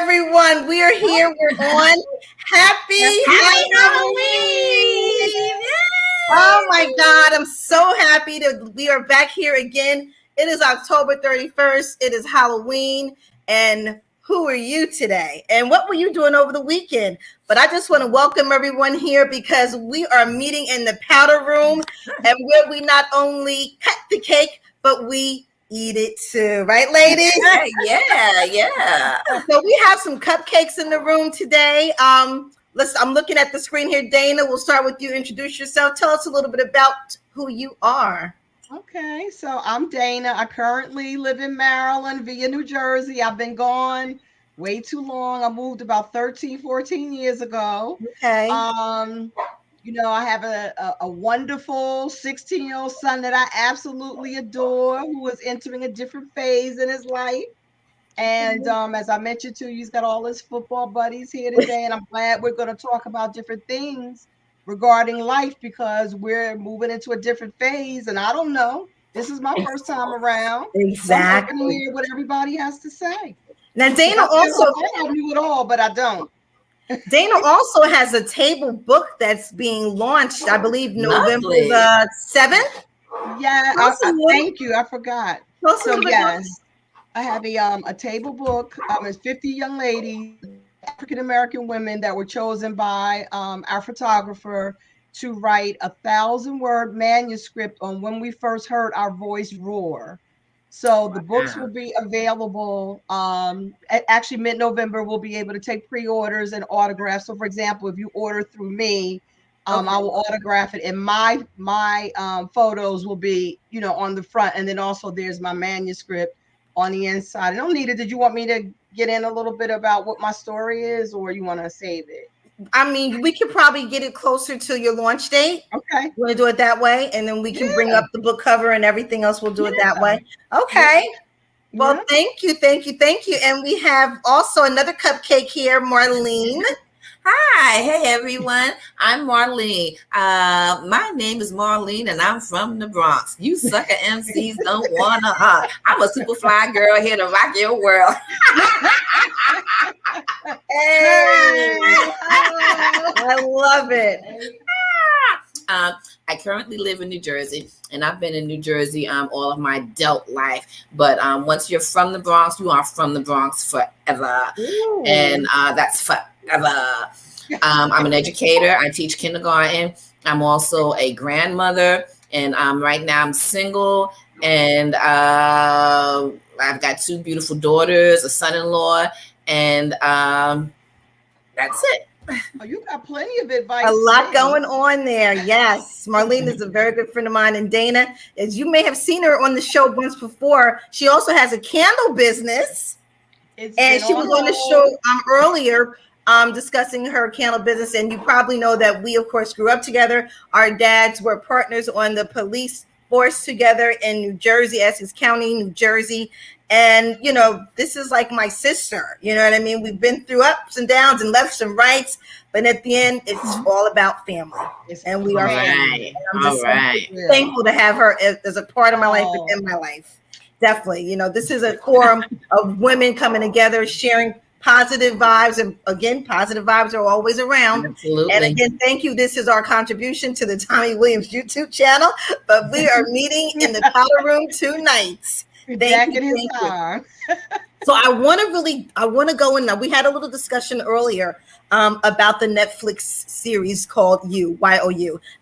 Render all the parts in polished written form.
everyone. We are here. We're on. Happy Halloween! Oh my God, I'm so happy that we are back here again. It is October 31st. It is Halloween. And who are you today? And what were you doing over the weekend? But I just want to welcome everyone here because we are meeting in the powder room and where we not only cut the cake, but we eat it too, right, ladies? Yeah. So we have some cupcakes in the room today. I'm looking at the screen here. Dana, we'll start with you. Introduce yourself. Tell us a little bit about who you are. Okay, so I'm Dana. I currently live in Maryland via New Jersey. I've been gone way too long. I moved about 13, 14 years ago. Okay. I have a wonderful 16-year-old son that I absolutely adore, who is entering a different phase in his life. And as I mentioned to you, he's got all his football buddies here today, and I'm glad we're going to talk about different things regarding life because we're moving into a different phase, and I don't know. This is my first time around. Exactly. So I'm to hear what everybody has to say. Now, Dana I knew it all, but I don't. Dana also has a table book that's being launched, I believe, November the 7th. Yeah, thank you. I forgot. So yes, I have a table book. It's 50 young ladies, African American women that were chosen by our photographer to write 1,000-word manuscript on when we first heard our voice roar. So the books will be available. Actually, mid-November, we'll be able to take pre-orders and autographs. So, for example, if you order through me, I will autograph it, and my photos will be, on the front, and then also there's my manuscript on the inside. And Anita, did you want me to get in a little bit about what my story is, or you want to save it? I mean, we could probably get it closer to your launch date. Okay. You want to do it that way? And then we can bring up the book cover and everything else. We'll do it that way. Okay. Yeah. Well, thank you. And we have also another cupcake here, Marlene. Hi. Hey, everyone. I'm Marlene. My name is Marlene, and I'm from the Bronx. You sucker MCs don't want to hug. I'm a super fly girl here to rock your world. Hey, I love it. I currently live in New Jersey, and I've been in New Jersey all of my adult life. But once you're from the Bronx, you are from the Bronx forever. Ooh. And that's forever. I'm an educator. I teach kindergarten. I'm also a grandmother, and right now I'm single, and I've got 2 beautiful daughters, a son-in-law, and that's it. Oh, you got plenty of advice. A lot going on there. Yes. Marlene is a very good friend of mine. And Dana, as you may have seen her on the show once before, she also has a candle business. And she was on the show earlier discussing her candle business. And you probably know that we, of course, grew up together. Our dads were partners on the police force together in New Jersey, Essex County, New Jersey. And, this is like my sister, you know what I mean? We've been through ups and downs and lefts and rights, but at the end, it's all about family. And we are family. And I'm just thankful to have her as a part of my life and in my life. Definitely. This is a forum of women coming together, sharing positive vibes. And again, positive vibes are always around. Absolutely. And again, thank you. This is our contribution to the Tommy Williams YouTube channel, but we are meeting in the powder room tonight. Thank you. So I want to go in now. We had a little discussion earlier about the Netflix series called YOU,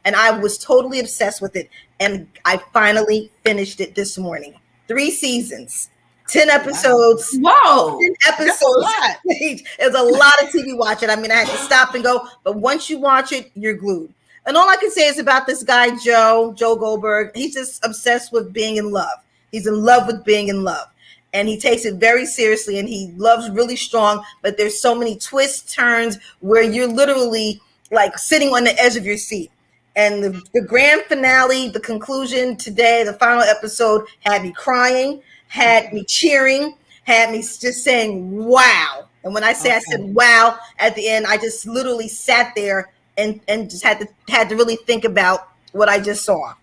and I was totally obsessed with it. And I finally finished it this morning. 3 seasons, 10 episodes. Whoa, 10 episodes. It's a lot of TV watching. I mean, I had to stop and go, but once you watch it, you're glued. And all I can say is about this guy, Joe Goldberg. He's just obsessed with being in love. He's in love with being in love, and he takes it very seriously, and he loves really strong, but there's so many twists, turns where you're literally like sitting on the edge of your seat. And the grand finale, the conclusion today, the final episode had me crying, had me cheering, had me just saying, wow. And when I say I said, wow, at the end, I just literally sat there and just had to really think about what I just saw.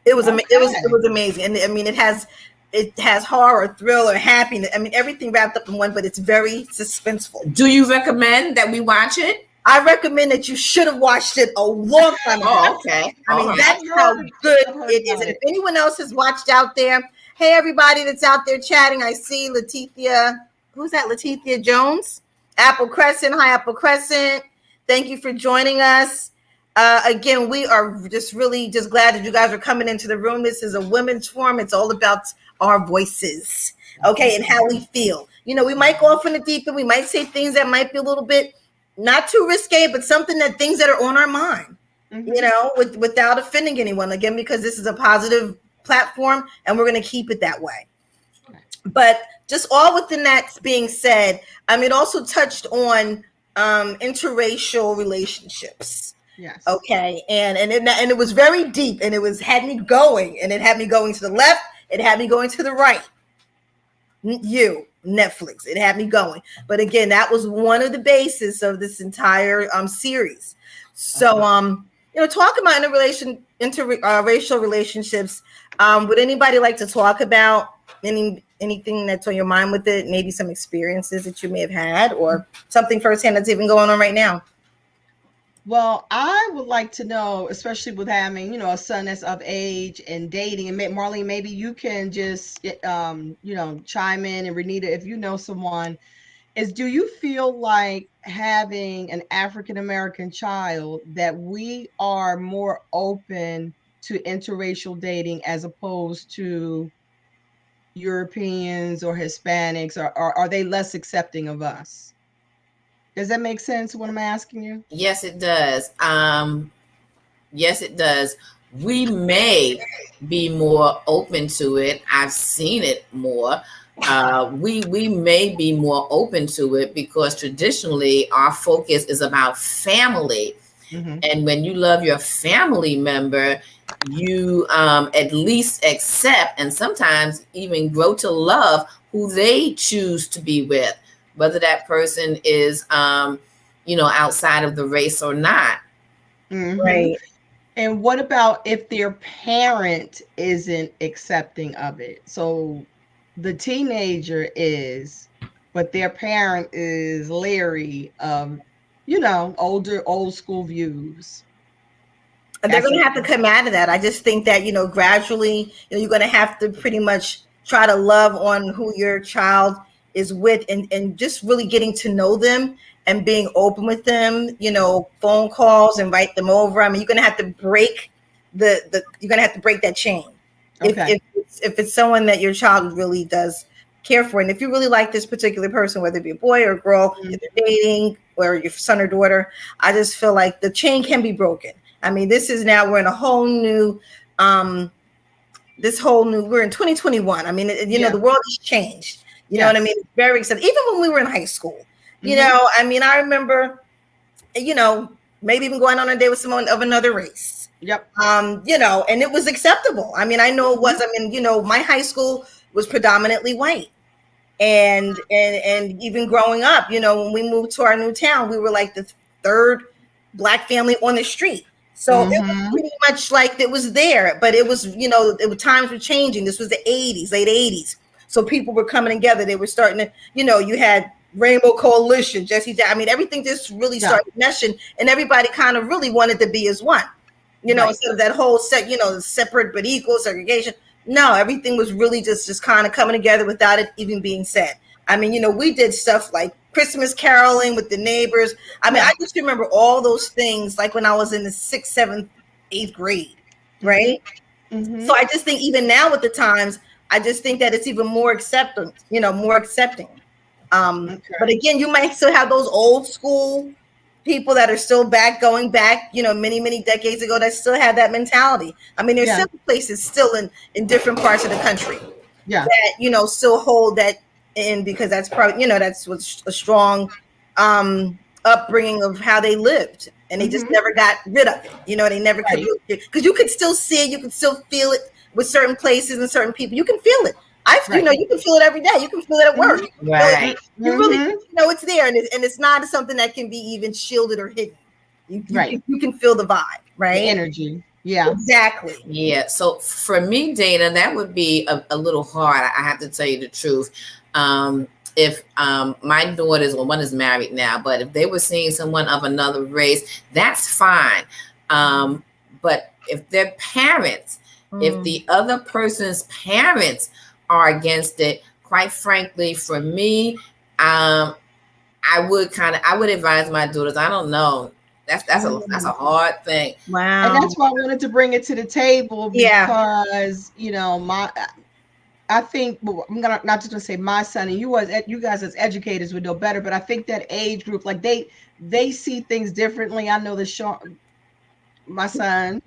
It was amazing. And I mean, it has it has horror, thriller, happiness. I mean, everything wrapped up in one, but it's very suspenseful. Do you recommend that we watch it? I recommend that you should have watched it a long time ago. Oh, okay. I mean, that's how good it is. And if anyone else has watched out there, hey, everybody that's out there chatting, I see Letitia. Who's that? Letitia Jones? Apple Crescent. Hi, Apple Crescent. Thank you for joining us. Again, we are just really just glad that you guys are coming into the room. This is a women's forum. It's all about our voices, okay, and how we feel. You know, we might go off in the deep end. We might say things that might be a little bit not too risque, but things that are on our mind, you know, without offending anyone. Again, because this is a positive platform and we're going to keep it that way. But just all within that being said, it also touched on interracial relationships. Yes. Okay. And it was very deep, and had me going, and it had me going to the left. It had me going to the right. Netflix. It had me going. But again, that was one of the basis of this entire series. So, you know, talk about interracial relationships. Would anybody like to talk about anything that's on your mind with it? Maybe some experiences that you may have had, or something firsthand that's even going on right now? Well, I would like to know, especially with having, you know, a son that's of age and dating, and Marlene, maybe you can just, you know, chime in, and Renita, if you know someone, do you feel like having an African-American child that we are more open to interracial dating as opposed to Europeans or Hispanics, or are they less accepting of us? Does that make sense, what I'm asking you? Yes, it does. Yes, it does. We may be more open to it. I've seen it more. We may be more open to it because traditionally our focus is about family. And when you love your family member, you at least accept and sometimes even grow to love who they choose to be with, whether that person is, you know, outside of the race or not. Right. And what about if their parent isn't accepting of it? So the teenager is, but their parent is leery of, you know, old school views. They're going to have to come out of that. I just think that, you know, gradually, you know, you're going to have to pretty much try to love on who your child is with, and just really getting to know them and being open with them, you know, phone calls, invite them over. I mean, you're going to have to break you're going to have to break that chain. Okay. If it's someone that your child really does care for. And if you really like this particular person, whether it be a boy or a girl, if they're dating, or your son or daughter, I just feel like the chain can be broken. I mean, we're in a whole new, we're in 2021. I mean, you know, the world has changed. You know what I mean? It's very exciting. Even when we were in high school, you know, I mean, I remember, you know, maybe even going on a date with someone of another race. Yep. You know, and it was acceptable. I mean, I know it was. I mean, you know, my high school was predominantly white. And even growing up, you know, when we moved to our new town, we were like the third Black family on the street. So it was pretty much like it was there, but it was, you know, times were changing. This was the 80s, late 80s. So people were coming together. They were starting to, you know, you had Rainbow Coalition, I mean, everything just really started meshing, and everybody kind of really wanted to be as one, you know, instead of that whole you know, separate but equal segregation. No, everything was really just kind of coming together without it even being said. I mean, you know, we did stuff like Christmas caroling with the neighbors. I mean, I just remember all those things, like when I was in the 6th, 7th, 8th grade, right? So I just think even now with the times, I just think that it's even more accepting, you know, more accepting. But again, you might still have those old school people that are still going back, you know, many, many decades ago, that still have that mentality. I mean, there's some places still in different parts of the country that, you know, still hold that in, because that's probably, you know, that's what's a strong upbringing of how they lived, and they just never got rid of it. You know, they never could, because you could still see it, you could still feel it with certain places and certain people. You can feel it. You know, you can feel it every day. You can feel it at work. Right. You really, you know, it's there, and it's not something that can be even shielded or hidden. You can feel the vibe, right? The energy. Yeah, exactly. Yeah. So for me, Dana, that would be a little hard. I have to tell you the truth. If my daughters, well, one is married now, but if they were seeing someone of another race, that's fine. But if their parents, if the other person's parents are against it, quite frankly, for me, I would advise my daughters. I don't know. That's a hard thing. Wow. And that's why I wanted to bring it to the table because I think, well, I'm not just gonna say my son, and you guys as educators would know better, but I think that age group, like they see things differently. I know that my son,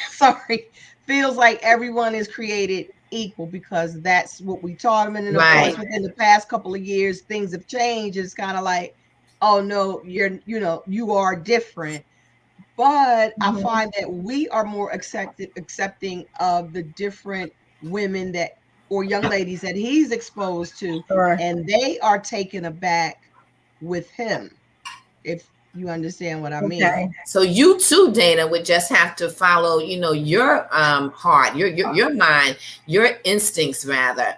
sorry, feels like everyone is created equal because that's what we taught him. And then of course, within the past couple of years, things have changed. It's kind of like, oh no, you are different. But I find that we are more accepting of the different women or young ladies that he's exposed to, and they are taken aback with him, if you understand what I mean. So you too, Dana, would just have to follow, your heart, your mind, your instincts rather,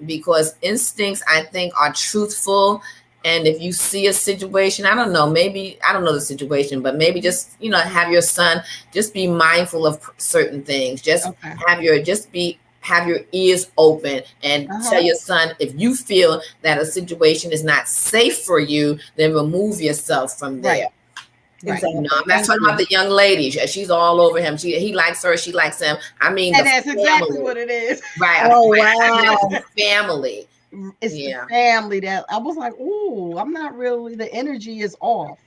because instincts, I think, are truthful. And if you see a situation, I don't know the situation, but maybe just, have your son just be mindful of certain things. Just have your ears open and tell your son, if you feel that a situation is not safe for you, then remove yourself from there. Exactly. I'm not talking about the young lady. She's all over him. He likes her. She likes him. I mean, and that's exactly what it is. Right. Oh, wow. Family. It's the family that I was like, ooh, I'm not really. The energy is off.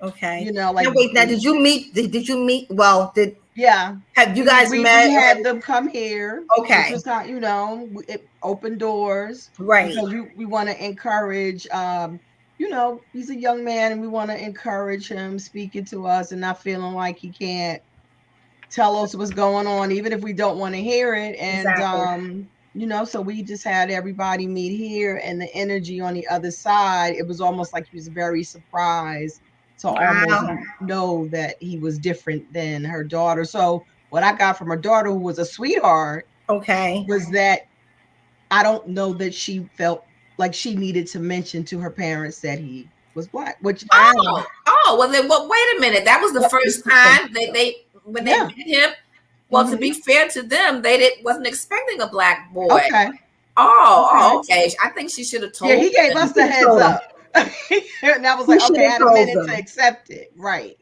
Okay. Now, wait. Now, did you meet? Well, have you guys met? We had them come here. Okay. Which was it opened doors. Right. Because we want to encourage. He's a young man, and we want to encourage him speaking to us and not feeling like he can't tell us what's going on, even if we don't want to hear it. And so we just had everybody meet here, and the energy on the other side, it was almost like he was very surprised to almost know that he was different than her daughter. So what I got from her daughter, who was a sweetheart, was that I don't know that she felt like she needed to mention to her parents that he was Black. Which well then, wait a minute. That was the first time they met him. Well, to be fair to them, they wasn't expecting a Black boy. Okay. Okay. I think she should have told. Yeah, he gave us the heads up. And I was like, okay, I had a minute to accept it. Right.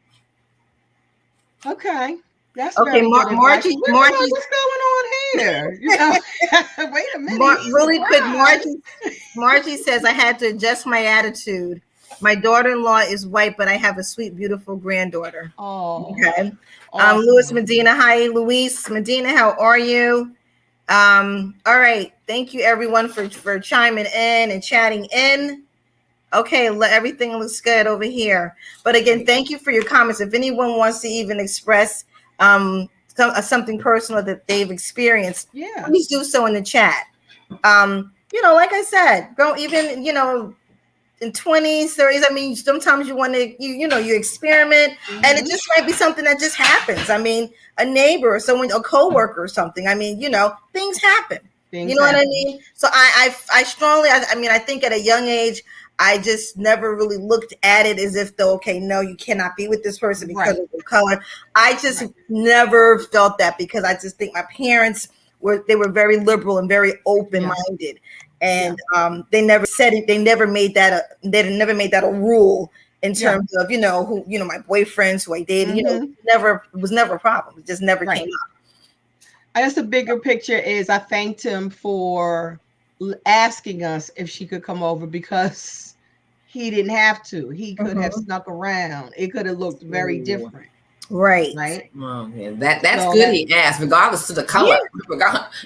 Okay. That's okay. Margie, what's going on here? Wait a minute. Really quick, Margie says I had to adjust my attitude. My daughter-in-law is white, but I have a sweet, beautiful granddaughter. Oh. Okay. Awesome. Luis Medina. Hi, Luis Medina. How are you? All right. Thank you, everyone, for chiming in and chatting in. Okay, everything looks good over here. But again, thank you for your comments. If anyone wants to even express something personal that they've experienced, please do so in the chat. Like I said, in 20s, 30s. I mean, sometimes you want to, you experiment, and it just might be something that just happens. I mean, a neighbor or someone, a coworker or something. I mean, things happen. What I mean? So I strongly, I think at a young age, I just never really looked at it as if though, okay, no, you cannot be with this person because of the color. I just never felt that because I just think my parents were very liberal and very open-minded. And they never said it. They never made that a rule in terms of who my boyfriends who I dated. It was never a problem. It just never came up. I guess the bigger picture is I thanked him for asking us if she could come over because he didn't have to. He could have snuck around. It could have looked very different. Right. Well, yeah, that's so good. He asked, regardless of the color.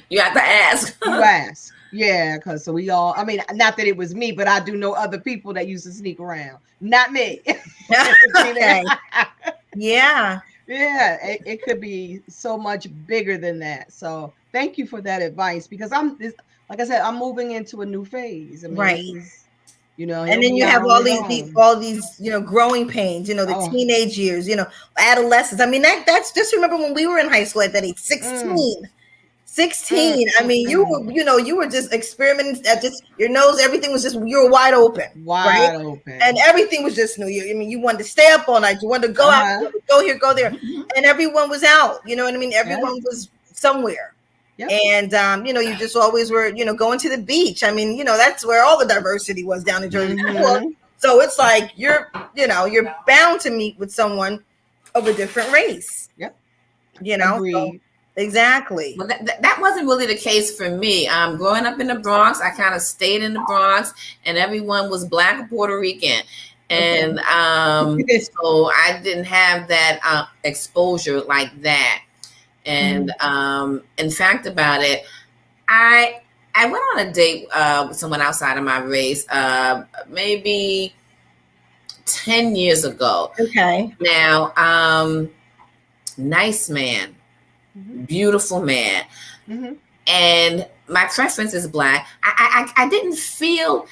You have to ask. You ask. Yeah, because so we all, not that it was me, but I do know other people that used to sneak around. Not me. Okay. Yeah. Yeah, it could be so much bigger than that. So thank you for that advice because like I said, I'm moving into a new phase. And then you have all these, growing pains, the teenage years, adolescence. I mean, that's just remember when we were in high school at that age, 16. 16. I mean, you were just experimenting at just your nose. Everything was just, you were wide open, and everything was just new. You wanted to stay up all night. You wanted to go out, you wanted to go here, go there, and everyone was out. You know what I mean? Everyone was somewhere. Yep. And you just always were, going to the beach. I mean, that's where all the diversity was down in Jersey. So it's like you're bound to meet with someone of a different race. Yep. So, exactly. Well, that wasn't really the case for me. Growing up in the Bronx, I kind of stayed in the Bronx, and everyone was Black or Puerto Rican. And so I didn't have that exposure like that. And in fact about it, I went on a date with someone outside of my race maybe 10 years ago. Okay. Now, nice man, beautiful man. And my preference is Black. I didn't feel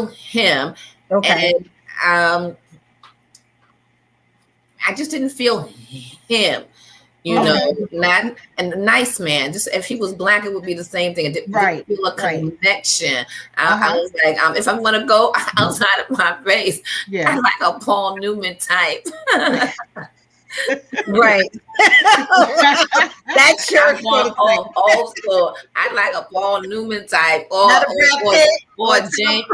him. Okay. And I just didn't feel him. Not and a nice man. Just if he was Black, it would be the same thing. It didn't feel a connection. I was like, if I'm gonna go outside of my race, I like a Paul Newman type. Right. That's your old school. I like a Paul Newman type, or James.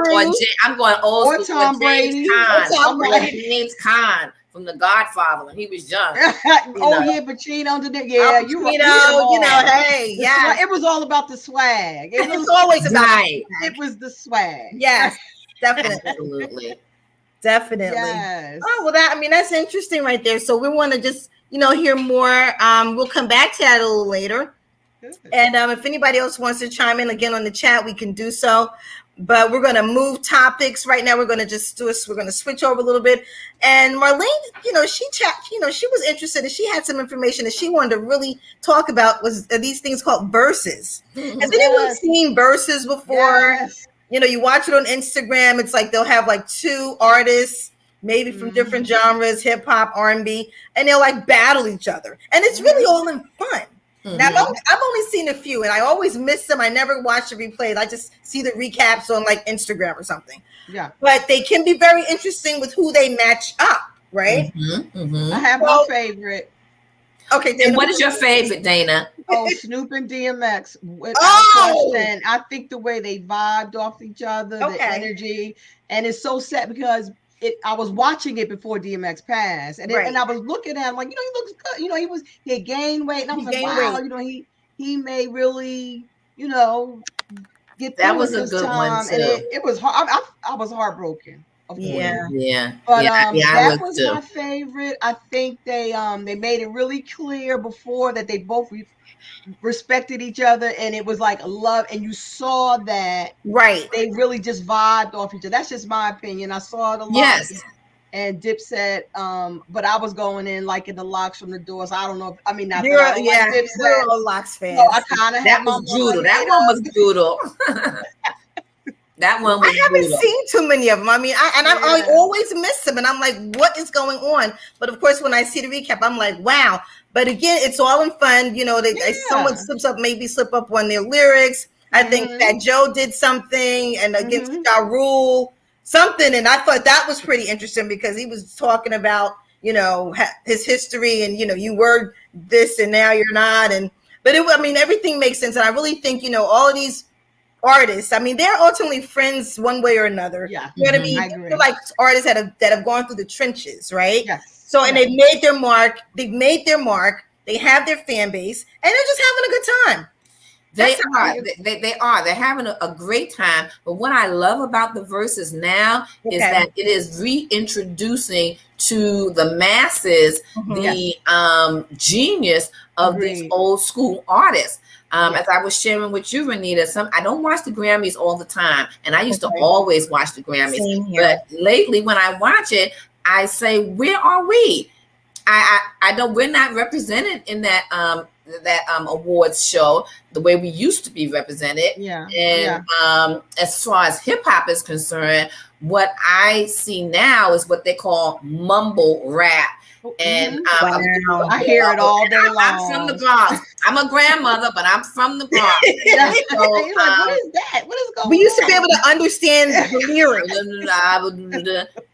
I'm going old school. Tom Brady. James Caan from The Godfather when he was young. Pacino did it. Yeah, hey, yeah. It was all about the swag. It was always about it was the swag. Yes, definitely. Absolutely. Definitely. Yes. Oh, well, that's interesting right there. So we want to just, hear more. We'll come back to that a little later. Good. And if anybody else wants to chime in again on the chat, we can do so. But we're going to move topics right now. We're going to we're going to switch over a little bit. And Marlene, she was interested, and she had some information that she wanted to really talk about was these things called Verzuz. Has anyone seen Verzuz before? Yes. You watch it on Instagram. It's like they'll have like two artists, maybe from different genres, hip hop, R&B, and they'll like battle each other. And it's really all in fun. Now, I've only seen a few, and I always miss them. I never watch the replays. I just see the recaps on like Instagram or something. Yeah. But they can be very interesting with who they match up, right? I have my favorite. Okay, Dana. And what is your favorite, Dana? Snoop and DMX. And I think the way they vibed off each other, the energy, and it's so sad because I was watching it before DMX passed, and I was looking at him like, he looks good. He had gained weight, and I was like, wow, he may really, get that was a good one too. And it was hard. I was heartbroken. Yeah. But that was my favorite. I think they made it really clear before that they both respected each other, and it was like love, and you saw that they really just vibed off each other. That's just my opinion. I saw it a lot. Yes. And Dip said, but I was going in like in the Locks from the Doors. I don't know. You're a Locks fan. So I kind of that was brutal. That one was brutal. That one was I haven't seen too many of them. I mean, I always miss them, and I'm like, what is going on? But of course, when I see the recap, I'm like, wow. But again, it's all in fun. Someone slip up on their lyrics. I think that Joe did something, and against Ja Rule, something, and I thought that was pretty interesting because he was talking about, his history, and you were this and now you're not, but everything makes sense, and I really think all of these artists, they're ultimately friends one way or another. Yeah. You know what I mean? I agree. They're like artists that have gone through the trenches, right? Yes. So, and they've made their mark. They have their fan base, and they're just having a good time. They are. They're having a great time. But what I love about the Verzuz now is that it is reintroducing to the masses the genius of these old school artists. As I was sharing with you, Renita, I don't watch the Grammys all the time, and I used to always watch the Grammys. But lately, when I watch it, I say, where are we? I don't. We're not represented in that that awards show, the way we used to be represented. Yeah. And as far as hip hop is concerned, what I see now is what they call mumble rap. And I hear it all day long. I'm from the Bronx. I'm a grandmother, but I'm from the Bronx. So, what is that? What is going on? We used to be able to understand the lyrics.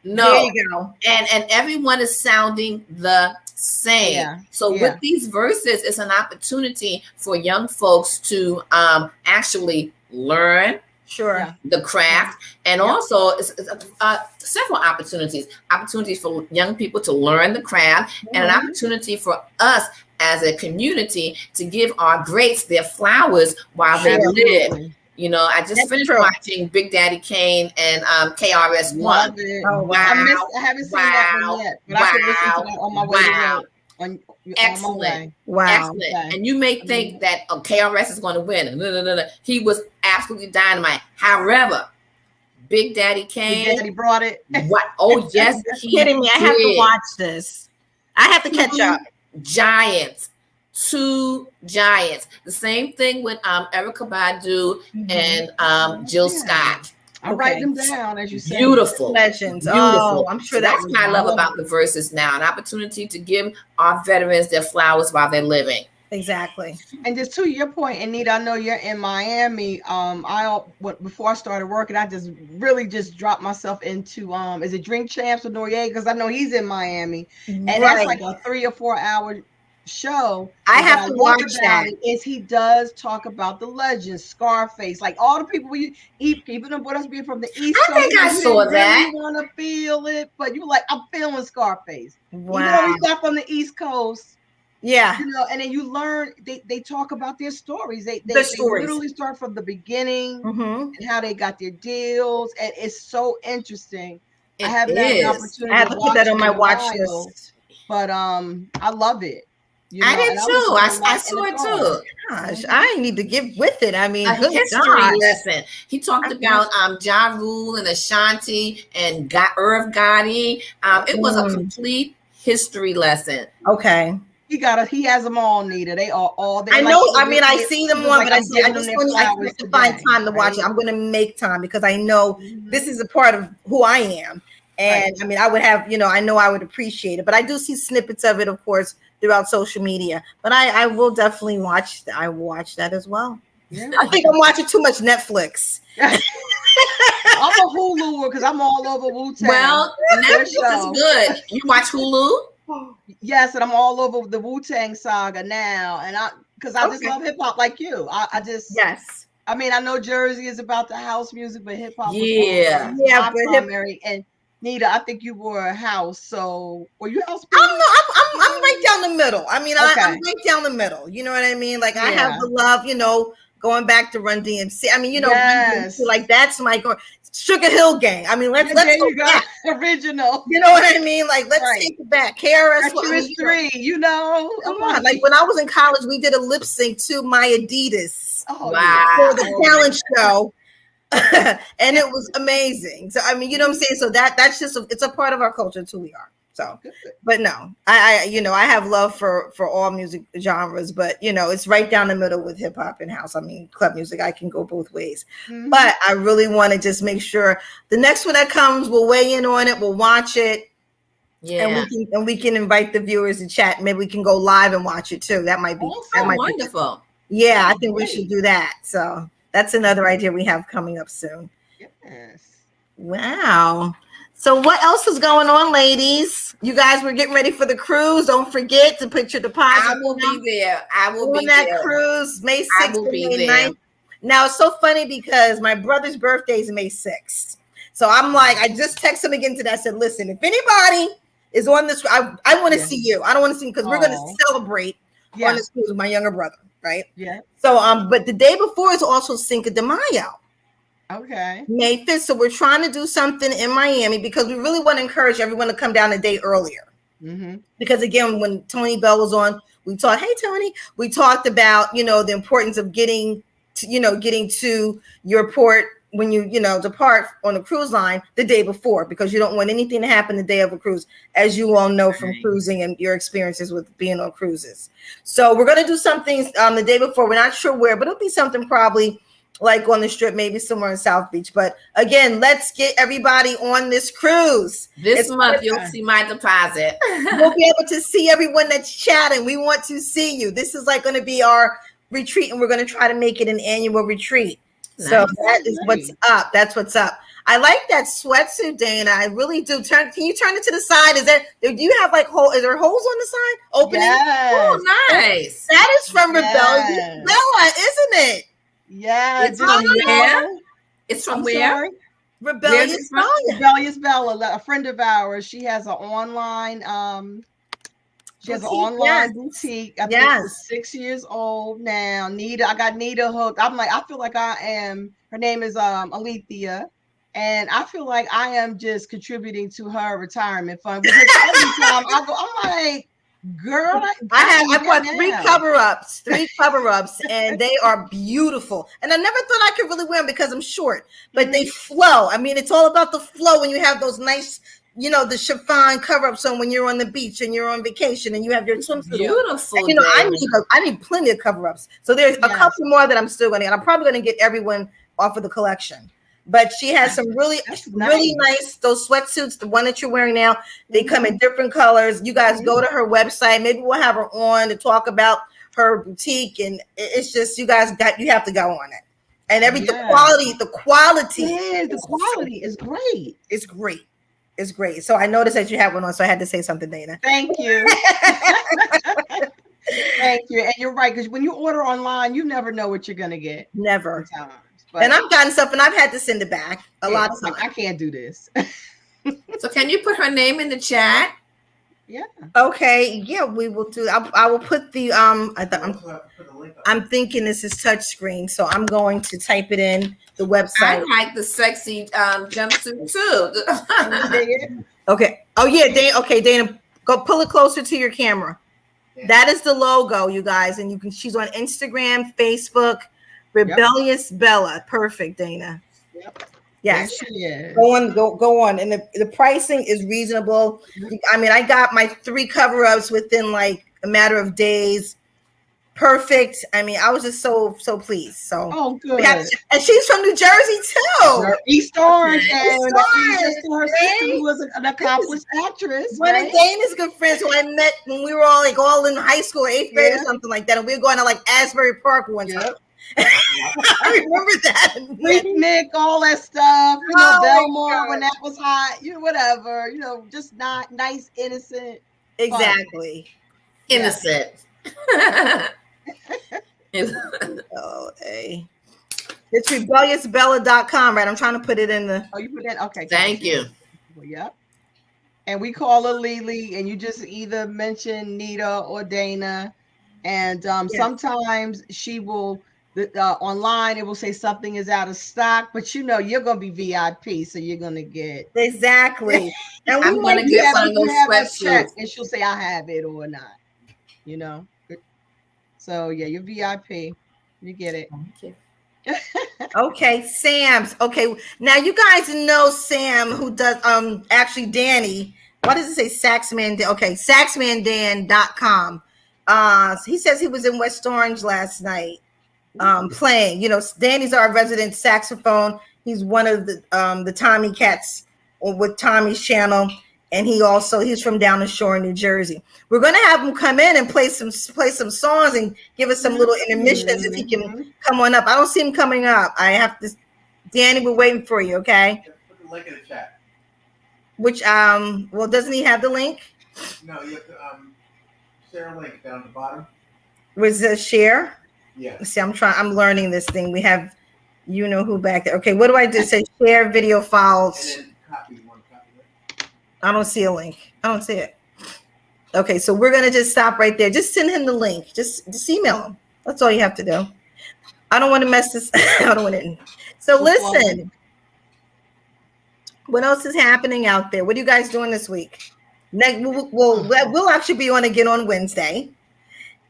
No. There you go. And everyone is sounding the same. Yeah. So with these verses, it's an opportunity for young folks to actually learn the craft, and also it's several opportunities for young people to learn the craft, and an opportunity for us as a community to give our greats their flowers while they live. You know, I just finished watching Big Daddy Kane and KRS-One. Love it. Oh, wow. I haven't seen that one yet, but I can listen to that on my way to work. Excellent. Wow. Excellent. Okay. And you may think that KRS is going to win. No. He was absolutely dynamite. However, Big Daddy Kane. Big Daddy brought it. What? Oh, yes. You're kidding me. I have to watch this. I have to catch up. Giants. 2 giants. The same thing with Erykah Badu and Jill Scott. I write them down, as you said. Beautiful. Legends. Beautiful. Oh, I'm sure that's what I love about the Versus now. An opportunity to give our veterans their flowers while they're living. Exactly. And just to your point, Anita, I know you're in Miami. Before I started working, I just dropped myself into is it Drink Champs with Noriega? Because I know he's in Miami. And that's like a 3 or 4 hour show. I have to watch that. Is he does talk about the legends, Scarface, like all the people even with us being from the East Coast. I think I saw that. You want to feel it, but you like, I'm feeling Scarface. Wow. You know, he's not from the East Coast. Yeah. You know, and then you learn they talk about their stories. They literally start from the beginning and how they got their deals, and it's so interesting. I haven't had an opportunity. I have to put that on my watch list. But I love it. You know, I did too. I saw it too. Gosh, I need to get with it. I mean, a history lesson. He talked about Ja Rule and Ashanti and Irv Gotti. It was a complete history lesson. Okay. He has them all, Nita. They are all there. I know. I mean, I see them one, but I just want to find time to watch it. I'm going to make time because I know this is a part of who I am. And I mean, I would have, I know I would appreciate it, but I do see snippets of it, of course, throughout social media. But I will definitely watch. I will watch that as well. Yeah. I think I'm watching too much Netflix. I'm a Hulu because I'm all over Wu-Tang. Well, Netflix is good. You watch Hulu? Yes, and I'm all over the Wu-Tang saga now, and because I just love hip hop like you. I just I mean, I know Jersey is about the house music, but hip hop. Yeah, my primary. And Nita, I think you were a house. So were you house? I'm right down the middle. I mean, I'm right down the middle. You know what I mean? Like I have the love. Going back to Run DMC. I mean, like that's my Sugar Hill Gang. I mean, let's go back. Original. You know what I mean? Like, let's take it back. KRS-One. 3, Come on. Like when I was in college, we did a lip sync to My Adidas. Oh, wow. For the talent show. And it was amazing. So, I mean, you know what I'm saying? So that's just, it's a part of our culture. It's who we are. So, but no, I have love for all music genres, but it's right down the middle with hip hop and house. I mean, club music, I can go both ways, but I really want to just make sure the next one that comes, we'll weigh in on it. We'll watch it. Yeah. And we can invite the viewers to chat. Maybe we can go live and watch it too. That might be, wonderful. Yeah. I think we should do that. So that's another idea we have coming up soon. Yes. Wow. So what else is going on, ladies? You guys were getting ready for the cruise. Don't forget to put your deposit. I will be there. I will be there. On that cruise, May 6th to May 9th. Now, it's so funny because my brother's birthday is May 6th. So I'm like, I just texted him again today. I said, listen, if anybody is on this, I want to see you. I don't want to see you because we're going to celebrate on this cruise with my younger brother, right? Yeah. So, but the day before is also Cinco de Mayo. Okay. May 5th. So we're trying to do something in Miami because we really want to encourage everyone to come down a day earlier. Because again, when Tony Bell was on, we talked, hey, Tony, we talked about, the importance of getting to your port when you depart on a cruise line the day before, because you don't want anything to happen the day of a cruise, as you all know from cruising and your experiences with being on cruises. So we're going to do something the day before. We're not sure where, but it'll be something probably like on the Strip, maybe somewhere in South Beach. But again, let's get everybody on this cruise. This month, you'll see my deposit. We'll be able to see everyone that's chatting. We want to see you. This is like going to be our retreat, and we're going to try to make it an annual retreat. Nice. So that is what's up. That's what's up. I like that sweatsuit, Dana. I really do. Can you turn it to the side? Do you have like is there holes on the side? Opening? Yes. Oh, nice. That is from Rebellious Bella, isn't it? Yeah. It's from where? It's from where? Rebellious Bella. Rebellious Bella, a friend of ours. She has an online boutique. I think she's 6 years old now. I got Nita hooked. I feel like I am. Her name is Alethea, and I feel like I am just contributing to her retirement fund, because every time I go, I'm like, girl, I bought three cover-ups, and they are beautiful. And I never thought I could really wear them because I'm short, but they flow. I mean, it's all about the flow when you have those nice, the chiffon cover-ups on when you're on the beach and you're on vacation and you have your swimsuit. Beautiful. And, I need plenty of cover-ups. So there's a couple more that I'm still going to get. I'm probably going to get everyone off of the collection. But she has some really nice, those sweatsuits, the one that you're wearing now, they come in different colors. You guys go to her website. Maybe we'll have her on to talk about her boutique. And it's just, you have to go on it. And the quality is great. It's great. It's great. So I noticed that you have one on, so I had to say something, Dana. Thank you. Thank you. And you're right, because when you order online, you never know what you're going to get. Never. And I've gotten stuff and I've had to send it back a lot of times. I can't do this. So can you put her name in the chat? Yeah. Okay. Yeah, we will do. I will put the I'm thinking this is touch screen, so I'm going to type it in the website. I like the sexy jumpsuit too. Okay. Oh yeah, Dana. Okay, Dana, go pull it closer to your camera. Yeah. That is the logo, you guys, and she's on Instagram, Facebook. Rebellious Bella. Perfect, Dana. Yep. Yes. Go on. And the pricing is reasonable. I mean, I got my 3 cover-ups within like a matter of days. Perfect. I mean, I was just so pleased. So good. And she's from New Jersey too. East Orange. And her sister, who was an accomplished actress. One of Dana's good friends who I met when we were all in high school, 8th grade or something like that. And we were going to like Asbury Park one time. I remember that. Nick, all that stuff, Belmore when that was hot, whatever, just not nice, innocent. Exactly. Fun. Innocent. It's rebelliousbella.com, right? I'm trying to put it in the. Oh, you put that? Okay. Thank you. Well, yep. And we call her Lily, and you just either mention Nita or Dana. And sometimes she will. Online, it will say something is out of stock, but you're going to be VIP, so you're going to get exactly. And I'm going to get one of those sweatshirts, and she'll say I have it or not. So yeah, you're VIP. You get it. Okay, Sam's. Okay, now you guys know Sam, who does actually Danny. Why does it say Saxman? Okay, saxmandan.com. He says he was in West Orange last night. Playing, Danny's our resident saxophone. He's one of the Tommy Cats with Tommy's channel, and he's from down the shore in New Jersey. We're gonna have him come in and play some songs and give us some little intermissions if he can come on up. I don't see him coming up. I have to. Danny, we're waiting for you. Okay. Put the link in the chat. Which doesn't he have the link? No, you have to share a link down at the bottom. Was the share? Yeah. See, I'm learning this thing. We have, who back there. Okay, what do I do? Say share video files. And then copy it. I don't see a link. I don't see it. Okay, so we're gonna just stop right there. Just send him the link. Just email him. That's all you have to do. I don't want to mess this. I don't want to. So listen. What else is happening out there? What are you guys doing this week? Next, we'll actually be on again on Wednesday.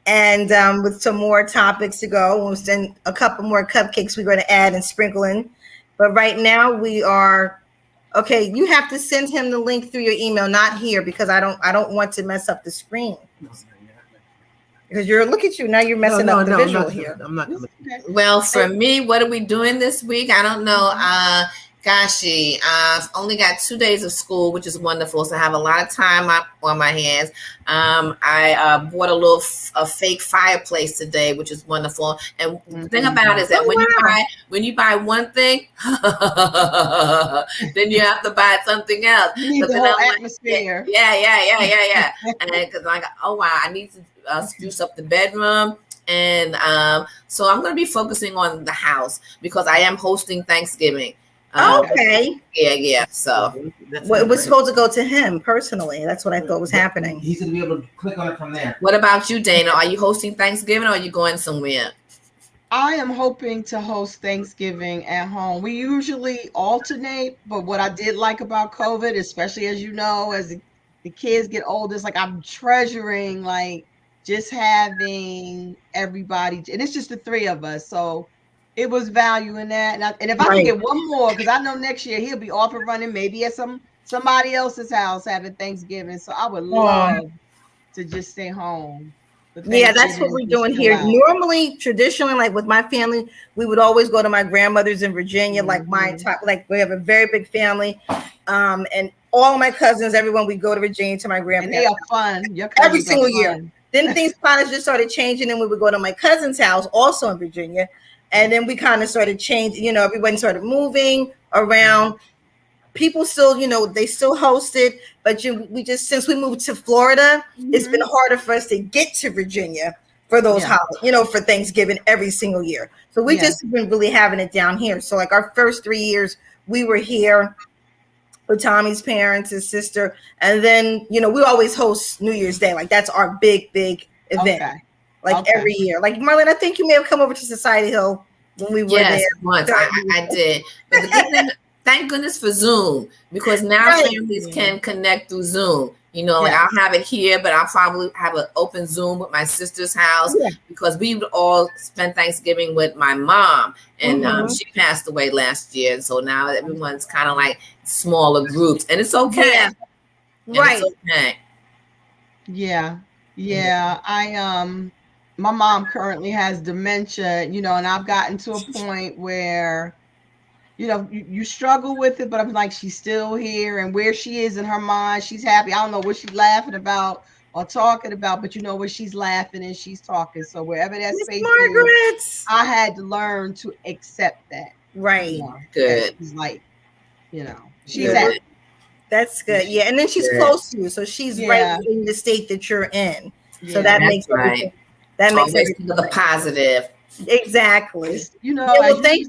And with some more topics to go, we'll send a couple more cupcakes we're going to add and sprinkle in But right now we are okay. You have to send him the link through your email, not here, because I don't want to mess up the screen. Because look at you now, you're messing up the visual here. I'm not. Well, for me, what are we doing this week? I don't know. I've only got 2 days of school, which is wonderful. So I have a lot of time on my hands. I bought a fake fireplace today, which is wonderful. And the thing about it is that when you buy one thing, then you have to buy something else. You need the whole atmosphere. Yeah. And because like, oh wow, I need to spruce up the bedroom. And so I'm going to be focusing on the house because I am hosting Thanksgiving. Okay. Yeah. So it was supposed to go to him personally. That's what I thought was happening. He's going to be able to click on it from there. What about you, Dana? Are you hosting Thanksgiving or are you going somewhere? I am hoping to host Thanksgiving at home. We usually alternate, but what I did like about COVID, especially as you know, as the kids get older, it's like I'm treasuring like just having everybody, and it's just the three of us. So it was value in that. And if I can get one more, because I know next year he'll be off and running, maybe at somebody else's house having Thanksgiving. So I would love to just stay home. Yeah, that's what we're doing here. Normally, traditionally, like with my family, we would always go to my grandmother's in Virginia. Like we have a very big family, and all of my cousins, everyone, we go to Virginia to my grandmother. And they are fun. Every single year. Then things kind of just started changing, and we would go to my cousin's house, also in Virginia. And then we kind of started changing, everyone started moving around. People still, they still hosted, but we just, since we moved to Florida, it's been harder for us to get to Virginia for those holidays, for Thanksgiving every single year. So we just been really having it down here. So like our first 3 years, we were here with Tommy's parents, his sister. And then, we always host New Year's Day. Like that's our big event. Okay. Every year. Like Marlene, I think you may have come over to Society Hill when we were there. Once I did. But the good thing, thank goodness for Zoom, because now families can connect through Zoom. Like I'll have it here, but I'll probably have an open Zoom with my sister's house because we would all spend Thanksgiving with my mom, and she passed away last year. And so now everyone's kind of like smaller groups, and it's okay. Right. It's okay. Yeah. My mom currently has dementia, and I've gotten to a point where, you struggle with it, but I'm like, she's still here, and where she is in her mind, she's happy. I don't know what she's laughing about or talking about, but where she's laughing and she's talking. So wherever that space is, I had to learn to accept that. Right. Good. She's like, she's happy. That's good. Yeah. And then she's close to you. So she's right in the state that you're in. So that makes everything. That makes everything the positive. Exactly. Well, thank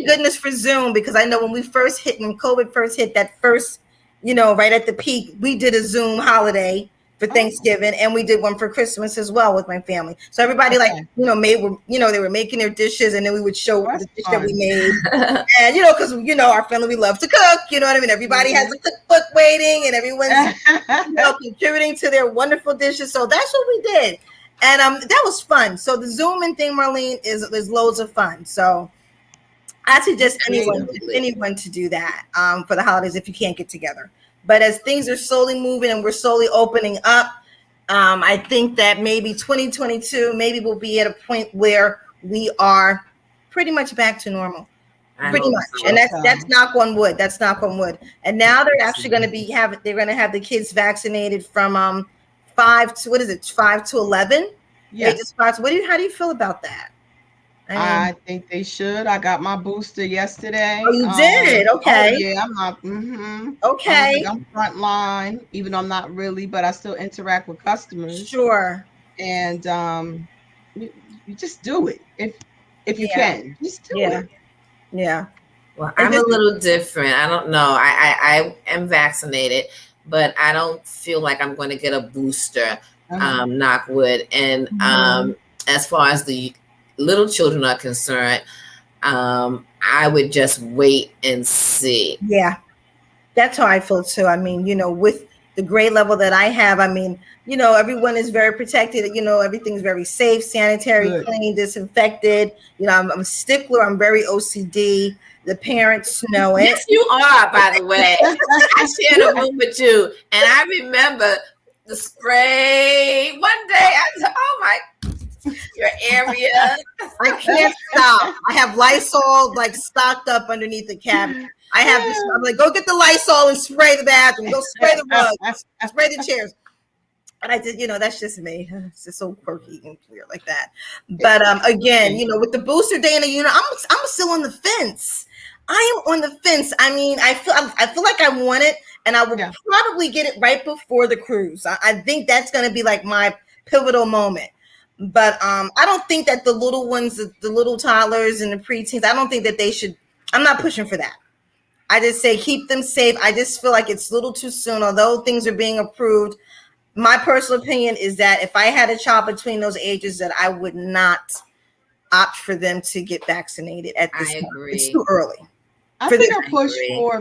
goodness for Zoom, because I know when COVID first hit, that first, right at the peak, we did a Zoom holiday for Thanksgiving, and we did one for Christmas as well with my family. So everybody they were making their dishes, and then we would show the dish that we made. And because our family, we love to cook, you know what I mean? Everybody has a cookbook waiting, and everyone's contributing to their wonderful dishes. So that's what we did. And that was fun. So the Zooming thing, Marlene, is loads of fun. So I suggest anyone to do that for the holidays if you can't get together. But as things are slowly moving and we're slowly opening up, I think that maybe 2022, maybe we'll be at a point where we are pretty much back to normal. Pretty much. And that's knock on wood. That's knock on wood. And now they're actually going to have the kids vaccinated from 5 to 11. Yeah. How do you feel about that? I think they should. I got my booster yesterday. Oh, you did? Okay. Oh, yeah, I'm not. Okay. I'm front line, even though I'm not really, but I still interact with customers. Sure. And you just do it if you can. Just do it. Yeah. Well, I'm a little different. I don't know. I am vaccinated, but I don't feel like I'm going to get a booster. Knock wood. And as far as the little children are concerned, I would just wait and see. Yeah, that's how I feel too. I mean, with the grade level that I have, I mean, everyone is very protected. Everything's very safe, sanitary, clean, disinfected. I'm a stickler. I'm very OCD. The parents know it. Yes, you are, by the way. I shared a room with you, and I remember the spray. One day, I said, "Oh my, your area." I can't stop. I have Lysol like stocked up underneath the cabinet. I have this. I'm like, go get the Lysol and spray the bathroom. Go spray the rugs. Spray the chairs. And I did, that's just me. It's just so quirky and weird like that. But again, with the booster, Dana, I'm still on the fence. I am on the fence. I mean, I feel like I want it, and I will probably get it right before the cruise. I think that's going to be like my pivotal moment. But I don't think that the little ones, the little toddlers and the preteens, I don't think that they should. I'm not pushing for that. I just say keep them safe. I just feel like it's a little too soon, although things are being approved. My personal opinion is that if I had a child between those ages, that I would not opt for them to get vaccinated at this time. It's too early. I think I push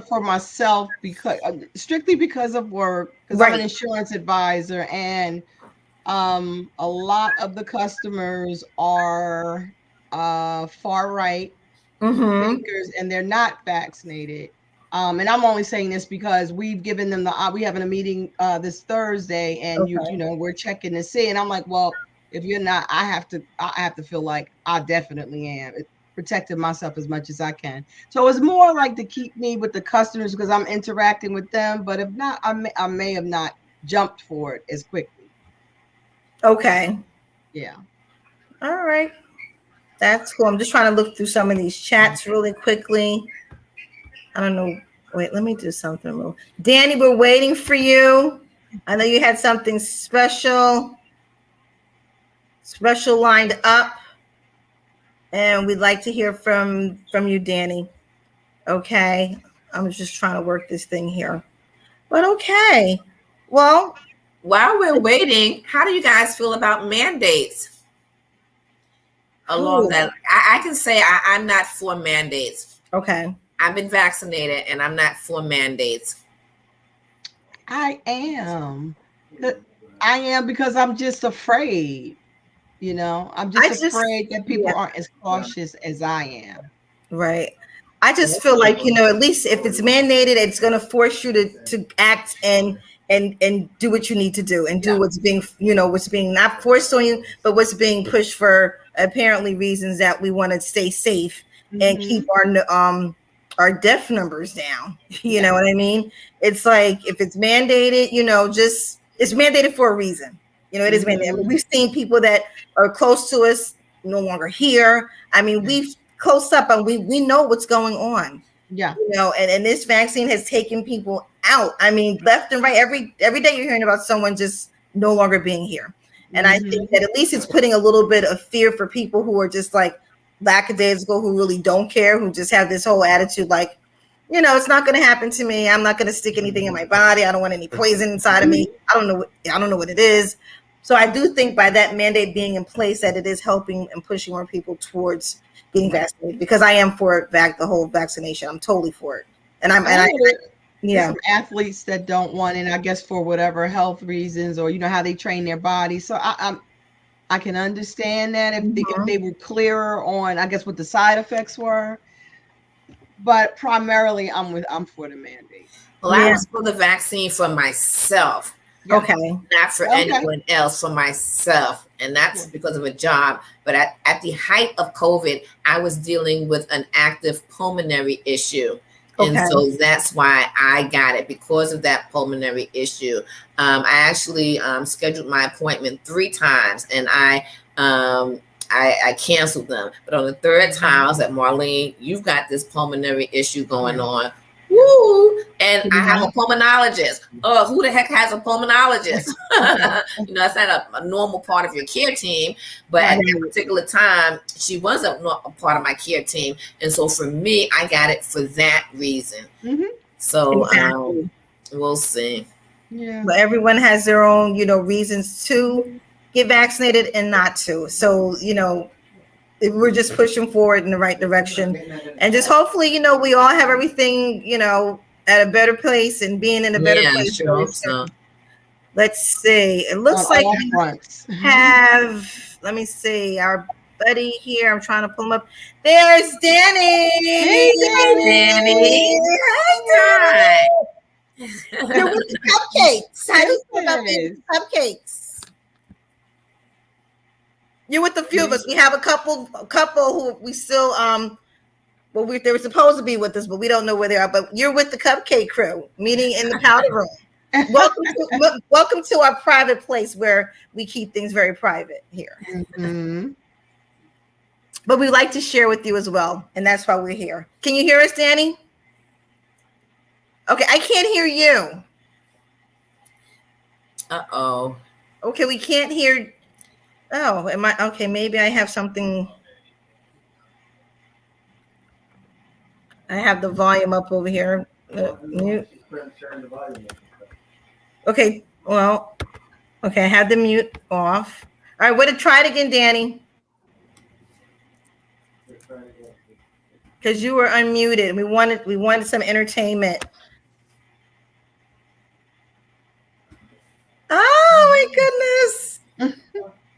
for myself because strictly because of work, because I'm an insurance advisor, and a lot of the customers are far right thinkers, and they're not vaccinated. And I'm only saying this because we've given them we having a meeting this Thursday, and we're checking to see. And I'm like, well, if you're not, I have to feel like I definitely am protecting myself as much as I can. So it's more like to keep me with the customers because I'm interacting with them. But if not, I may have not jumped for it as quickly. Okay. Yeah. All right. That's cool. I'm just trying to look through some of these chats really quickly. I don't know. Wait, let me do something. Danny, we're waiting for you. I know you had something special lined up, and we'd like to hear from you, Danny. Okay. I'm just trying to work this thing here. But okay. Well, while we're waiting, how do you guys feel about mandates? Along that, I can say I'm not for mandates. Okay. I've been vaccinated and I'm not for mandates. I am because I'm just afraid. I'm just afraid that people aren't as cautious as I am. Right. I just feel like, at least if it's mandated, it's going to force you to act and do what you need to do and do what's being not forced on you, but what's being pushed for apparently reasons that we want to stay safe and keep our death numbers down. You know what I mean? It's like, if it's mandated, it's mandated for a reason. It is mandated. I mean, we've seen people that are close to us no longer here. I mean, we've close up and we know what's going on. Yeah. And this vaccine has taken people out. I mean, left and right. Every day you're hearing about someone just no longer being here. And I think that at least it's putting a little bit of fear for people who are just like lackadaisical, who really don't care, who just have this whole attitude like, it's not going to happen to me. I'm not going to stick anything in my body. I don't want any poison inside of me. I don't know what it is. So I do think by that mandate being in place that it is helping and pushing more people towards getting vaccinated, because I am for the whole vaccination. I'm totally for it. And some athletes that don't want it, I guess for whatever health reasons or how they train their body. So I can understand that if they were clearer on, I guess, what the side effects were. But primarily I'm for the mandate. Well, I was for the vaccine for myself. Okay. Not for anyone else, for myself. And that's because of a job. But at the height of COVID, I was dealing with an active pulmonary issue. And so that's why I got it, because of that pulmonary issue. I actually scheduled my appointment 3 times, and I canceled them. But on the 3rd time, I was like, Marlene, you've got this pulmonary issue going on. Woo! And I have a pulmonologist. Oh, who the heck has a pulmonologist? It's not a normal part of your care team, but at that particular time, she was a part of my care team. And so for me, I got it for that reason. So we'll see. Yeah. But everyone has their own, reasons to get vaccinated and not to. So, we're just pushing forward in the right direction, and just hopefully, we all have everything, at a better place and being in a better place. Sure. So. Let's see. It looks like we have, let me see, our everybody here. I'm trying to pull them up. There's Danny. Hey, Danny. Hi, Danny. You're with the cupcakes. How do you feel about being with the cupcakes? You're with a few of us. We have a couple who we still well, they were supposed to be with us, but we don't know where they are. But you're with the cupcake crew, meeting in the powder room. Welcome to our private place where we keep things very private here. Mm-hmm. But we like to share with you as well, and that's why we're here. Can you hear us, Danny? Okay, I can't hear you. Uh-oh. Okay, we can't hear. Oh, am I okay? Maybe I have something. I have the volume up over here. Mute. Okay, well, okay, I had the mute off. All right, try it again, Danny. Because you were unmuted. We wanted some entertainment. Oh my goodness.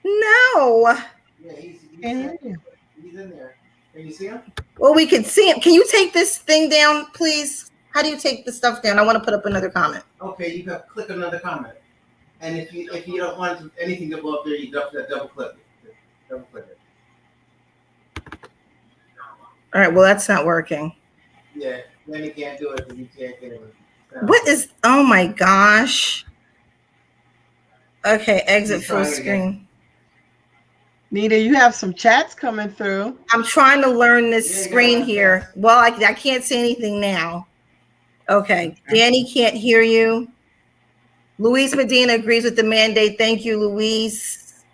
No. Yeah, he's in there. Can you see him? Well, we can see him. Can you take this thing down, please? How do you take the stuff down? I want to put up another comment. Okay, you have click another comment. And if you don't want anything to go up there, you double click it. Double click it. All right, well, that's not working. Yeah, then you can't do it, but you can't get it. What is, oh my gosh. Okay, exit full screen. Nita, you have some chats coming through. I'm trying to learn this screen here. Well, I can't see anything now. Okay, Danny can't hear you. Luis Medina agrees with the mandate. Thank you, Luis.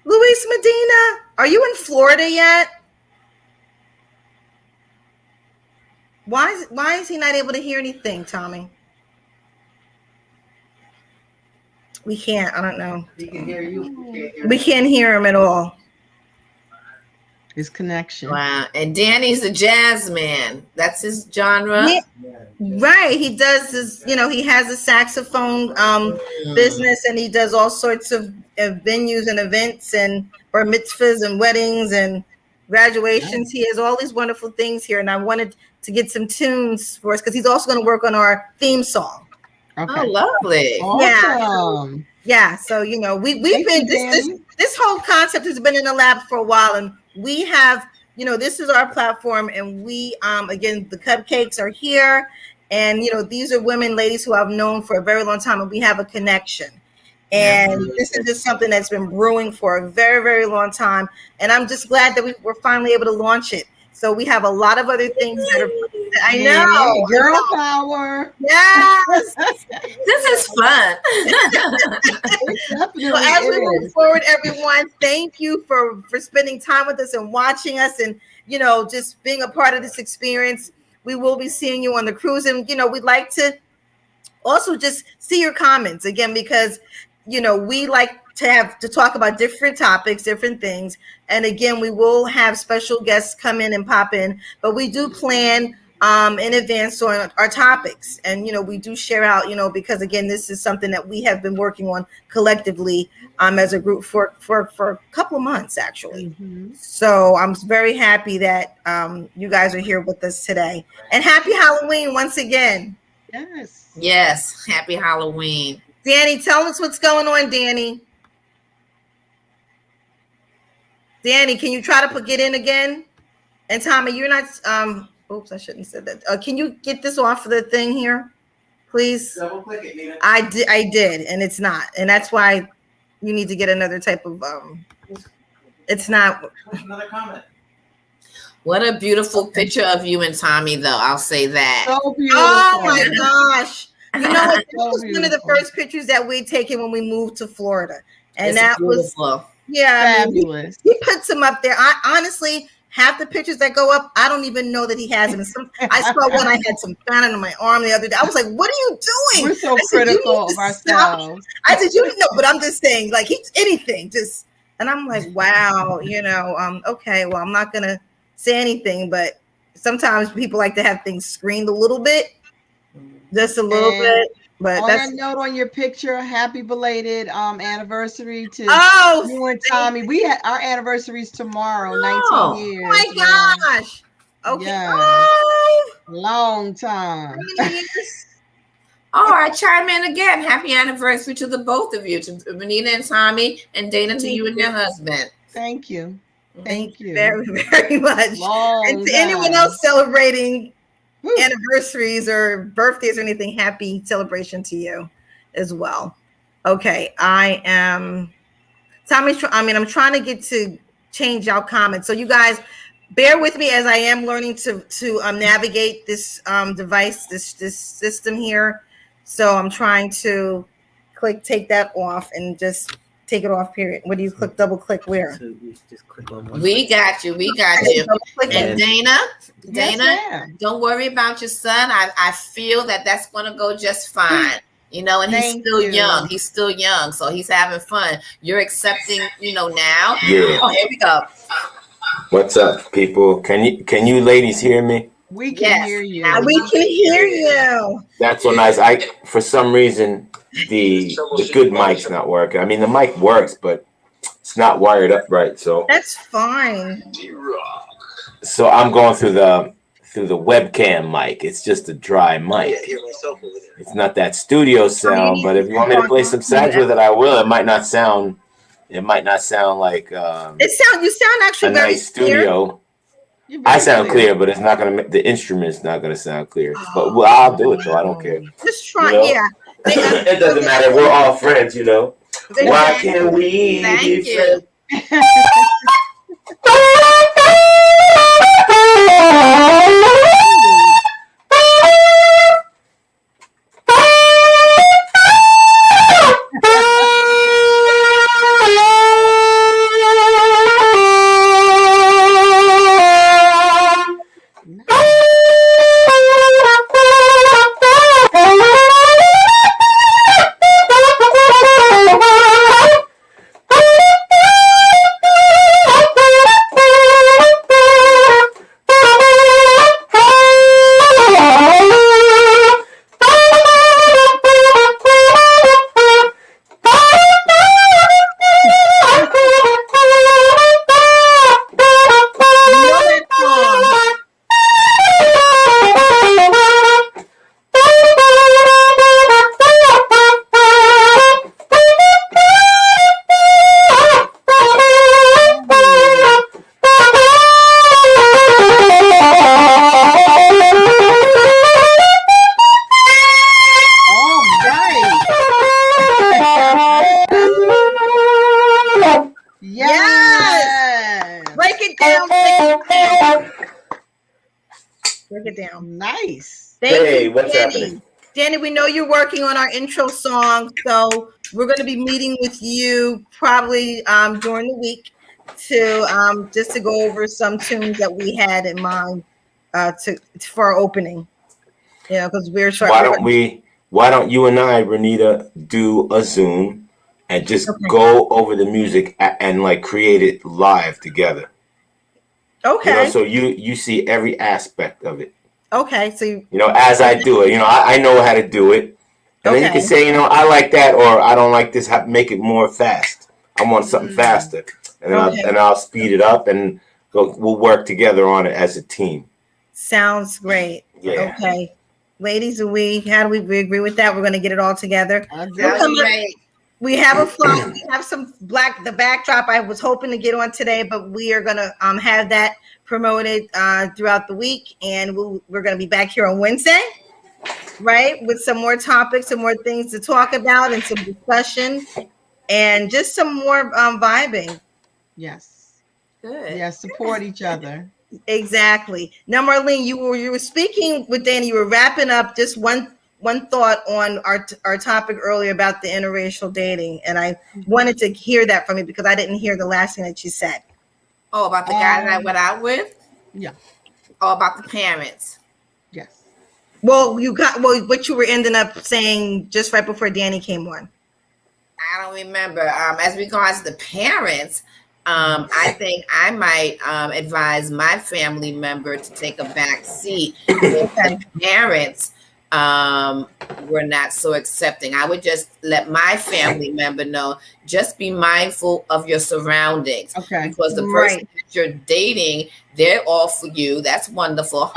Luis Medina, are you in Florida yet? Why is he not able to hear anything, Tommy? We can't. I don't know. He can hear you. We can't hear him at all. His connection. Wow. And Danny's a jazz man. That's his genre. Yeah. Right. He does this, he has a saxophone business, and he does all sorts of venues and events and bar mitzvahs and weddings and graduations. He has all these wonderful things here. And I wanted to get some tunes for us because he's also going to work on our theme song. Okay. Oh, lovely. Awesome. Yeah. So, we've been, this whole concept has been in the lab for a while, and we have, this is our platform, and we, again, the cupcakes are here, and, these are ladies who I've known for a very long time, and we have a connection. And this is just something that's been brewing for a very, very long time. And I'm just glad that we're finally able to launch it. So we have a lot of other things that are, I know. Girl power. Yes. This is fun. So as we move forward, everyone, thank you for spending time with us and watching us and, just being a part of this experience. We will be seeing you on the cruise. And, we'd like to also just see your comments again, because, we like to talk about different topics, different things. And again, we will have special guests come in and pop in, but we do plan in advance on our topics. And, we do share out, because again, this is something that we have been working on collectively as a group for a couple of months, actually. Mm-hmm. So I'm very happy that you guys are here with us today. And happy Halloween once again. Yes. Yes. Happy Halloween. Danny, tell us what's going on, Danny. Danny, can you try to get in again? And Tommy, you're not, oops, I shouldn't have said that. Can you get this off of the thing here, please? Double click it, Nina. I did, and it's not. And that's why you need to get another type of, it's not. Another comment. What a beautiful picture of you and Tommy, though. I'll say that. So beautiful. Oh, my gosh. This was one of the first pictures that we'd taken when we moved to Florida. And it's that beautiful. Was, yeah. Fabulous. He puts them up there. I honestly, half the pictures that go up, I don't even know that he has them. I saw one, I had some fan on my arm the other day. I was like, what are you doing? We're so critical of ourselves. I said, but I'm just saying, like, he's anything. And I'm like, wow, okay, well, I'm not going to say anything, but sometimes people like to have things screened a little bit. Just a little bit. But on that's that note, on your picture, happy belated anniversary to you and Tommy. We had our anniversaries tomorrow, 19 years. Oh my gosh. Okay. Yes. Oh, long time. How many years? Oh, I chime in again. Happy anniversary to the both of you, to Benita and Tommy, and Dana, to you and your husband. Thank you. Thank you very, very much. Long and to time. anyone else celebrating anniversaries or birthdays or anything, happy celebration to you as well. Okay, I am Tommy's. I'm trying to get to change out comments. So you guys bear with me as I am learning to navigate this device, this system here. So I'm trying to take that off and just take it off, period. What do you click? Double click where? So you just click on one. We got you. And Dana, don't worry about your son. I feel that's going to go just fine. You know, and he's still young. He's still young, so he's having fun. You're accepting, now. Yeah. Oh, here we go. What's up, people? Can you ladies hear me? We can hear you. We can hear you. That's so nice. For some reason the good mic's not working. I mean, the mic works, but it's not wired up right. So that's fine. So I'm going through the webcam mic. It's just a dry mic. It's not that studio sound, but if you want me to play some sounds with it, I will. It might not sound like you sound actually a very nice studio. I sound clear, but it's not gonna. The instrument's not gonna sound clear. But I'll do it though. I don't care. Just try, yeah. It doesn't matter. We're all friends, Why can't we be friends? Nice. Hey, what's happening? Danny, we know you're working on our intro song, so we're going to be meeting with you probably during the week to just to go over some tunes that we had in mind for our opening. Because we're trying. Why don't you and I, Renita, do a Zoom and just go over the music and like create it live together? Okay. So you see every aspect of it. Okay, so as I do it, I know how to do it, and then you can say, I like that, or I don't like this. Make it more fast. I want something faster, and then I'll speed it up, and we'll work together on it as a team. Sounds great. Yeah. Okay, ladies, we agree with that? We're going to get it all together. We have a flyer. We have the backdrop. I was hoping to get on today, but we are going to have that promoted throughout the week, and we're going to be back here on Wednesday, right, with some more topics, some more things to talk about, and some discussion, and just some more vibing. Yes. Good. Yeah, support each other. Exactly. Now, Marlene, you were speaking with Danny. You were wrapping up just one thought on our topic earlier about the interracial dating, and I wanted to hear that from you because I didn't hear the last thing that you said. Oh, about the guy that I went out with? Yeah. Oh, about the parents. Yes. Well, what you were ending up saying just right before Danny came on. I don't remember. As regards to the parents, I think I might advise my family member to take a back seat with the parents were not so accepting. I would just let my family member know, just be mindful of your surroundings. Okay. Because the person that you're dating, they're all for you. That's wonderful.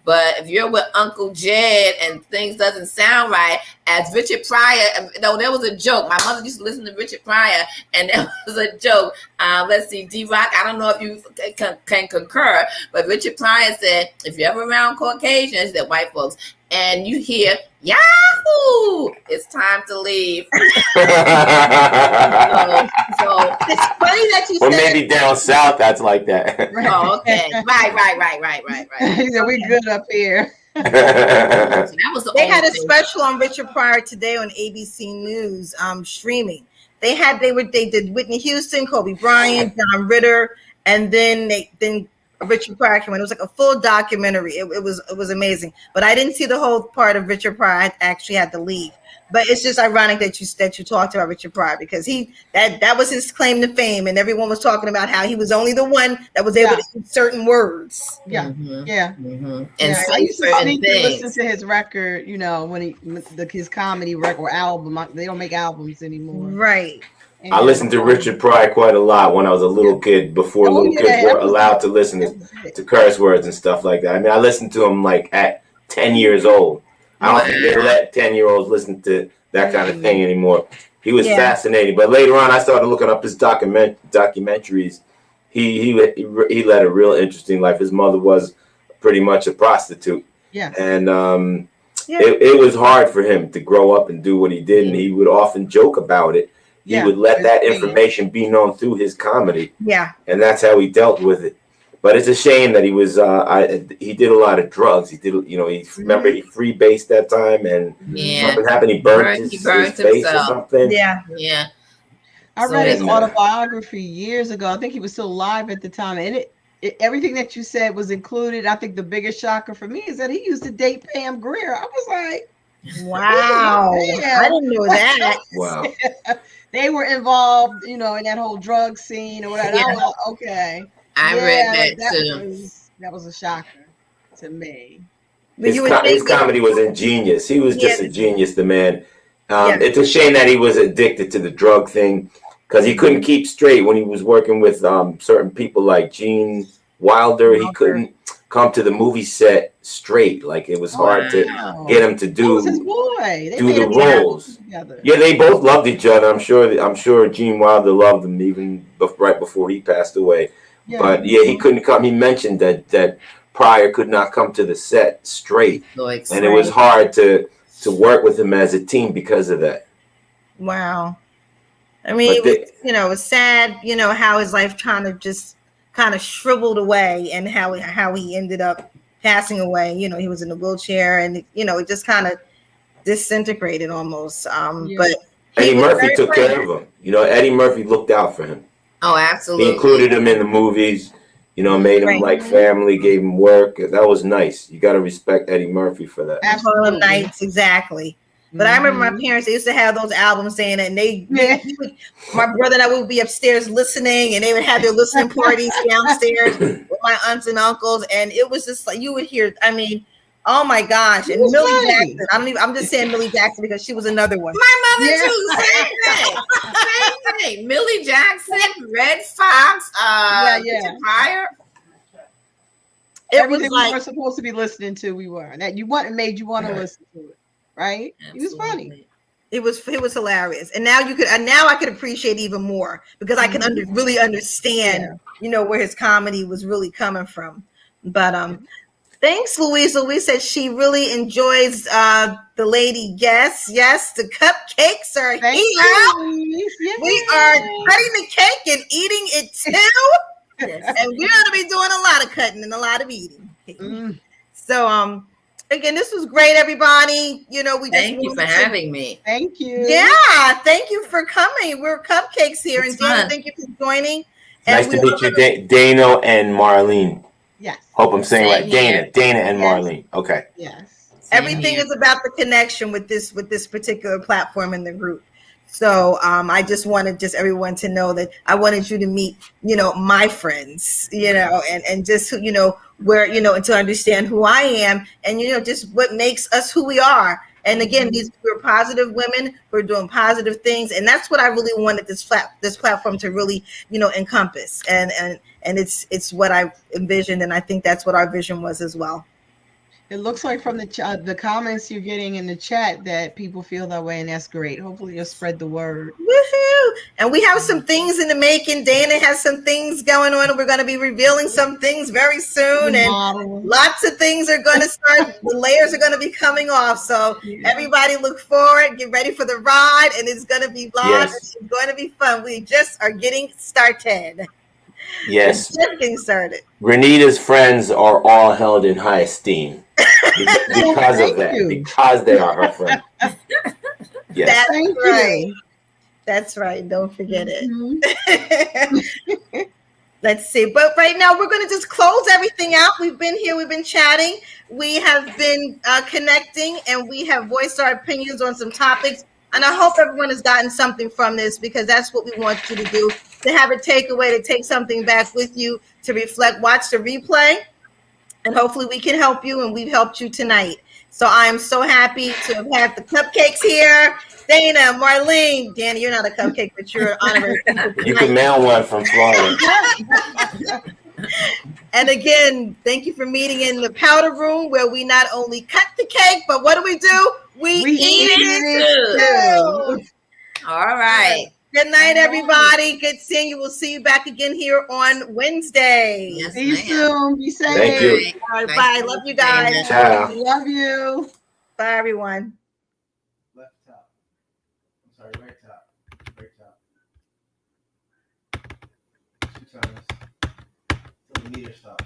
But if you're with Uncle Jed and things doesn't sound right, as Richard Pryor, no, there was a joke. My mother used to listen to Richard Pryor, and there was a joke. Let's see, D-Rock, I don't know if you can concur, but Richard Pryor said, if you're ever around Caucasians, they're white folks, and you hear, Yahoo! It's time to leave. so it's funny that you said. Or maybe down south, that's like that. Oh, okay. Right. He said, we good up here. That was they had a special on Richard Pryor today on ABC News streaming. They did Whitney Houston, Kobe Bryant, John Ritter, and then Richard Pryor came in. It was like a full documentary. It was amazing. But I didn't see the whole part of Richard Pryor. I actually had to leave. But it's just ironic that you talked about Richard Pryor, because that was his claim to fame, and everyone was talking about how he was only the one that was able to use certain words. Yeah. And I used to sneak to listen to his record, when his comedy record or album. They don't make albums anymore. Right. I listened to Richard Pryor quite a lot when I was a little kid, before little kids were allowed to listen to curse words and stuff like that. I mean, I listened to him like at 10 years old. I don't think they let 10-year-olds listen to that kind of thing anymore. He was fascinating. But later on, I started looking up his documentaries. He led a real interesting life. His mother was pretty much a prostitute. Yeah. And it was hard for him to grow up and do what he did, and he would often joke about it. He would let that information be known through his comedy. Yeah. And that's how he dealt with it. But it's a shame that he was he did a lot of drugs. He did, remember he freebased that time, and something happened. He burned his face or something. Yeah. I read his autobiography years ago. I think he was still alive at the time, and everything that you said was included. I think the biggest shocker for me is that he used to date Pam Grier. I was like, wow, I didn't know that. Wow. They were involved, in that whole drug scene or whatever. I was like, okay. I read that too. That was a shocker to me. His comedy was ingenious. He was just a genius, the man. It's a shame that he was addicted to the drug thing, because he couldn't keep straight when he was working with certain people like Gene Wilder. He couldn't come to the movie set straight. Like, it was hard to get him to do the roles. Yeah, they both loved each other. I'm sure Gene Wilder loved him even right before he passed away. Yeah. But he couldn't come. He mentioned that Pryor could not come to the set straight, and it was hard to work with him as a team because of that. Wow. I mean, it was sad, how his life kind of shriveled away, and how he ended up passing away. He was in a wheelchair, and it just kind of disintegrated almost. But Eddie Murphy took care of him. Eddie Murphy looked out for him. Oh, absolutely. He included him in the movies, made him like family, gave him work. That was nice. You got to respect Eddie Murphy for that. Harlem Nights, exactly. But I remember my parents, they used to have those albums saying, and my brother and I would be upstairs listening, and they would have their listening parties downstairs with my aunts and uncles. And it was just like, you would hear, oh my gosh. And Millie Jackson. I'm just saying Millie Jackson because she was another one. My mother too. Same thing. Millie Jackson, Red Fox, Richard Pryor. Everything we were supposed to be listening to, we were. That made you want to listen to it. Right? Absolutely. It was funny. It was hilarious. And now I could appreciate even more, because I can really understand, where his comedy was really coming from. But thanks, Louise. Louise said she really enjoys the lady guests. Yes, the cupcakes are here. We are cutting the cake and eating it too. And we're going to be doing a lot of cutting and a lot of eating. So, again, this was great, everybody. Thank you for having me. Thank you. Yeah, thank you for coming. We're Cupcakes here, and Dana, thank you for joining. Nice to meet you, Dana and Marlene. Yes. Hope I'm saying right. Dana and Marlene. Okay. Yes. Everything is about the connection with this particular platform in the group. So I just wanted everyone to know that I wanted you to meet, my friends, and just, where, and to understand who I am and, just what makes us who we are. And again, we're positive women. We're doing positive things. And that's what I really wanted this platform to really, encompass. And it's what I envisioned. And I think that's what our vision was as well. It looks like from the comments you're getting in the chat that people feel that way, and that's great. Hopefully you'll spread the word. Woohoo! And we have some things in the making. Dana has some things going on, and we're going to be revealing some things very soon. And lots of things are going to start. The layers are going to be coming off. So everybody look forward. Get ready for the ride, and it's going to be live. Yes. It's going to be fun. We just are getting started. Yes. Just getting started. Renita's friends are all held in high esteem. Because of that, because they are her friends. Yes. That's right. That's right. Don't forget it. Let's see. But right now, we're going to just close everything out. We've been here. We've been chatting. We have been connecting, and we have voiced our opinions on some topics. And I hope everyone has gotten something from this, because that's what we want you to do, to have a takeaway, to take something back with you, to reflect, watch the replay. And hopefully we can help you, and we've helped you tonight. So I am so happy to have had the cupcakes here. Dana, Marlene, Danny, you're not a cupcake, but you're an honorary. You can mail one from Florida. And again, thank you for meeting in the powder room, where we not only cut the cake, but what do? We eat it too. All right. Good night, everybody. Good seeing you. We'll see you back again here on Wednesday. Yes, see you soon. Be safe. Thank you. All right, bye. Love you guys. Ciao. Love you. Bye, everyone. Left top. I'm sorry, right top. Right top. 2 times. So the meter stops.